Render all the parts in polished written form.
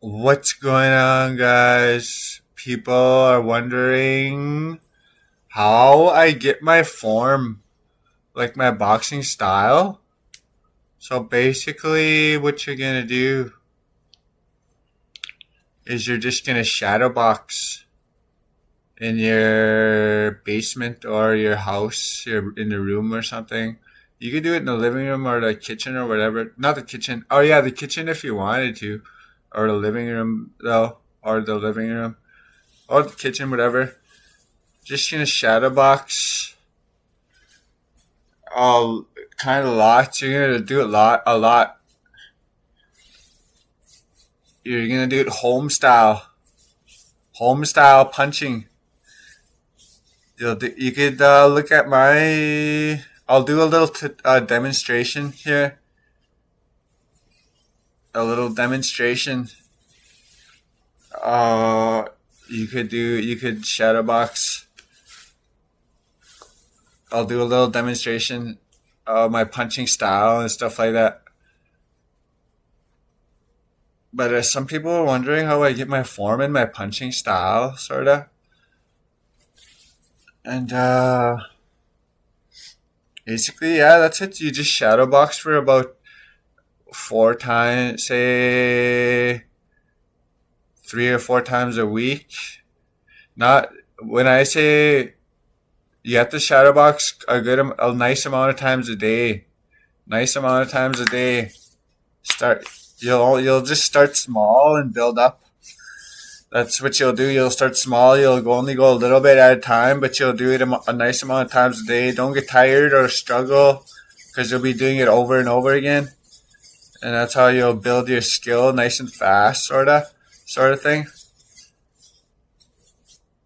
What's going on, guys? People are wondering how I get my form, like my boxing style. So basically, what you're gonna do is you're just gonna shadow box in your basement or your house, your in the room or something. You could do it in the living room or the kitchen or whatever. Not the kitchen. Oh yeah, the kitchen if you wanted to, or the living room though, or the living room or the kitchen, whatever. Just gonna shadow box all kind of lots. You're gonna do a lot. You're gonna do it home style punching. You could look at my. I'll do a little demonstration here. A little demonstration. Uh, you could shadow box. I'll do a little demonstration of my punching style and stuff like that. But some people are wondering how I get my form and my punching style, sorta. And basically, yeah, that's it. You just shadow box for about 4 times, say 3 or 4 times a week. Not when I say you have to shadow box a nice amount of times a day. Nice amount of times a day. Start. You'll just start small and build up. That's what you'll do. You'll start small. Only go a little bit at a time, but you'll do it a nice amount of times a day. Don't get tired or struggle because you'll be doing it over and over again. And that's how you'll build your skill nice and fast, sort of thing.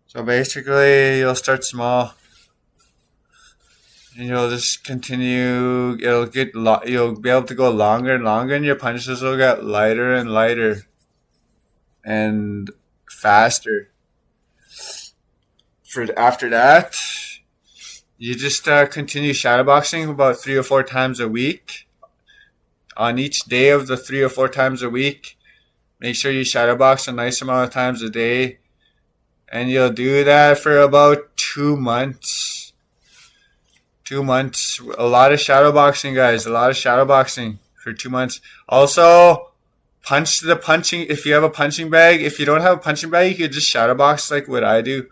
So basically, you'll start small, and you'll just continue. You'll be able to go longer and longer, and your punches will get lighter and lighter, and faster. For after that, you just continue shadowboxing about 3 or 4 times a week. On each day of the 3 or 4 times a week, make sure you shadowbox a nice amount of times a day, and you'll do that for about 2 months. 2 months, a lot of shadowboxing, guys. A lot of shadowboxing for 2 months. Also, punch the punching. If you have a punching bag, if you don't have a punching bag, you could just shadow box like what I do.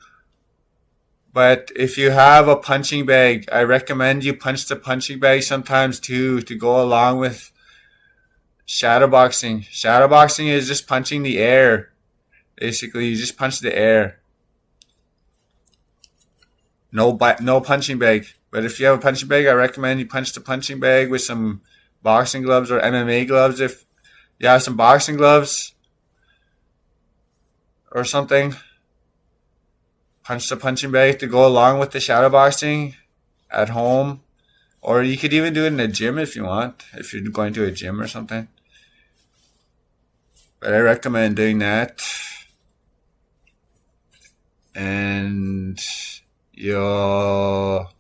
But if you have a punching bag, I recommend you punch the punching bag sometimes too to go along with shadow boxing. Shadow boxing is just punching the air. Basically, you just punch the air. No punching bag. But if you have a punching bag, I recommend you punch the punching bag with some boxing gloves or MMA gloves. If you have some boxing gloves or something, punch the punching bag to go along with the shadow boxing at home. Or you could even do it in a gym if you want, if you're going to a gym or something. But I recommend doing that. And you'll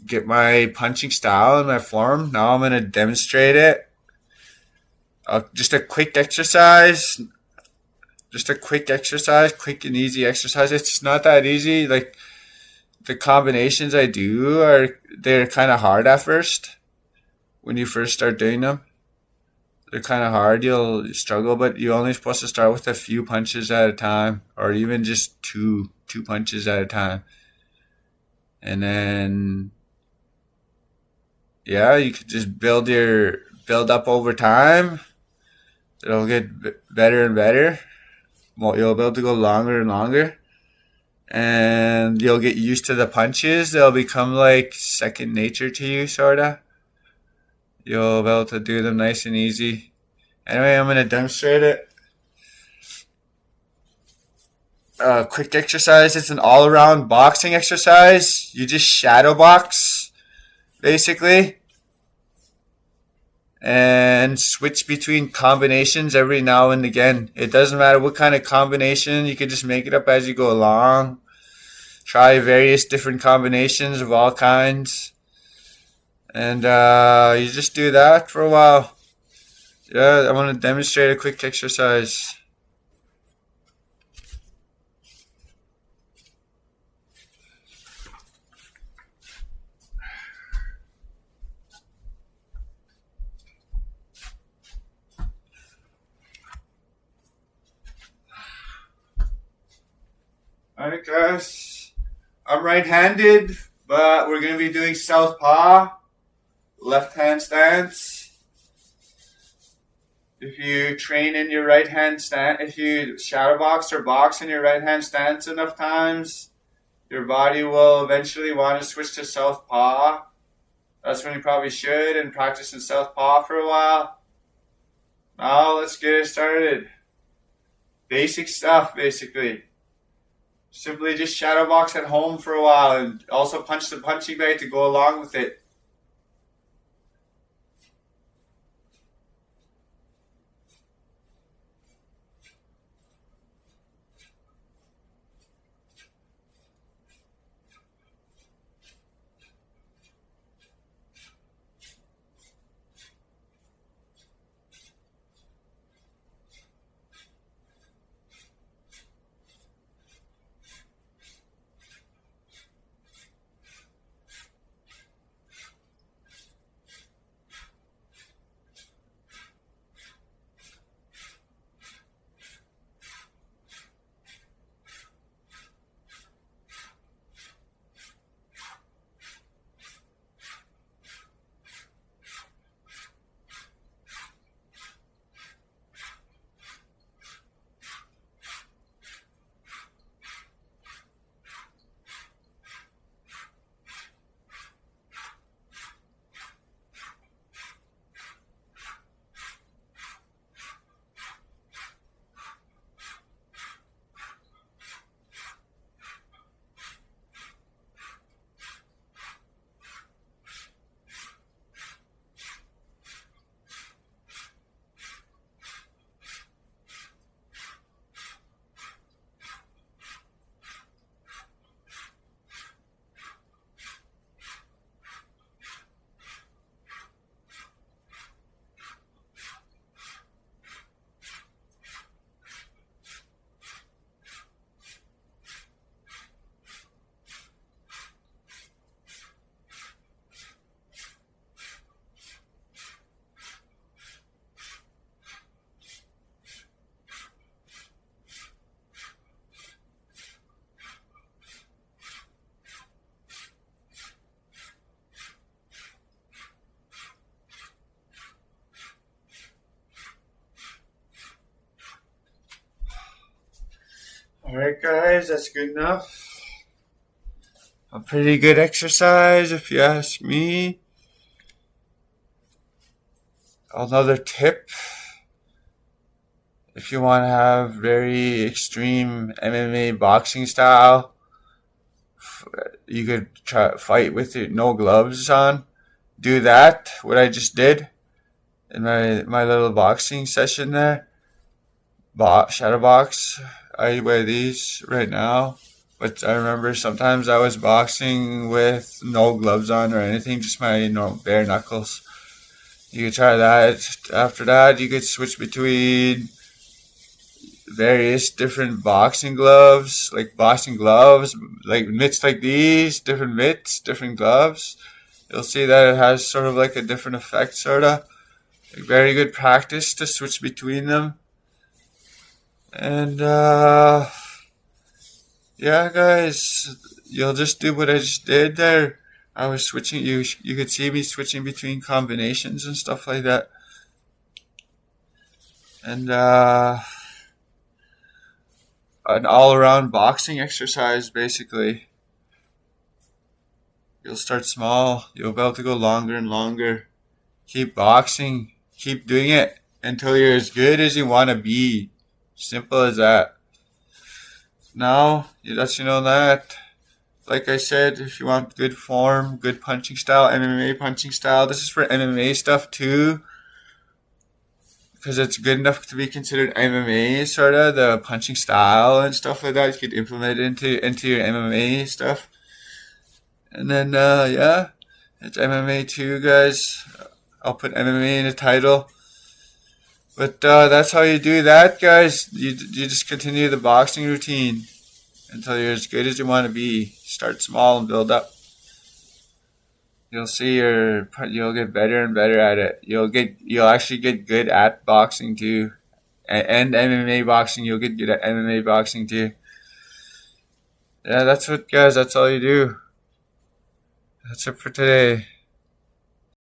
get my punching style and my form. Now I'm going to demonstrate it. Just a quick exercise. Quick and easy exercise. It's not that easy. Like the combinations I do they're kind of hard at first. When you first start doing them, they're kind of hard. You'll struggle, but you're only supposed to start with a few punches at a time, or even just two punches at a time. And then, yeah, you could just build up over time. It'll get better and better. Well, you'll be able to go longer and longer, and you'll get used to the punches. They'll become like second nature to you, sorta. You'll be able to do them nice and easy. Anyway, I'm gonna demonstrate it. Quick exercise. It's an all-around boxing exercise. You just shadow box, basically, and switch between combinations every now and again. It doesn't matter what kind of combination. You can just make it up as you go along. Try various different combinations of all kinds. And you just do that for a while. Yeah, I want to demonstrate a quick exercise. Alright guys, I'm right-handed, but we're going to be doing southpaw, left hand stance. If you train in your right hand stance, if you shadow box or box in your right hand stance enough times, your body will eventually want to switch to southpaw. That's when you probably should, and practice in southpaw for a while. Now let's get it started. Basic stuff, basically. Simply just shadow box at home for a while, and also punch the punching bag to go along with it. Alright guys, that's good enough. A pretty good exercise if you ask me. Another tip, if you want to have very extreme MMA boxing style, you could try fight with it, no gloves on. Do that, what I just did in my little boxing session there. Shadow box. I wear these right now, but I remember sometimes I was boxing with no gloves on or anything, just my bare knuckles. You could try that. After that, you could switch between various different boxing gloves, like mitts like these, different mitts, different gloves. You'll see that it has sort of like a different effect, sort of. Like very good practice to switch between them. And, yeah, guys, you'll just do what I just did there. I was switching, you could see me switching between combinations and stuff like that. And, an all-around boxing exercise, basically. You'll start small. You'll be able to go longer and longer. Keep boxing. Keep doing it until you're as good as you want to be. Simple as that. Now, let you know that. Like I said, if you want good form, good punching style, MMA punching style, this is for MMA stuff too. Because it's good enough to be considered MMA, sort of, the punching style and stuff like that. You could implement it into your MMA stuff. And then, yeah, it's MMA too, guys. I'll put MMA in the title. But that's how you do that, guys. You just continue the boxing routine until you're as good as you want to be. Start small and build up. You'll see you'll get better and better at it. You'll actually get good at boxing too, and MMA boxing. You'll get good at MMA boxing too. Yeah, that's what, guys. That's all you do. That's it for today.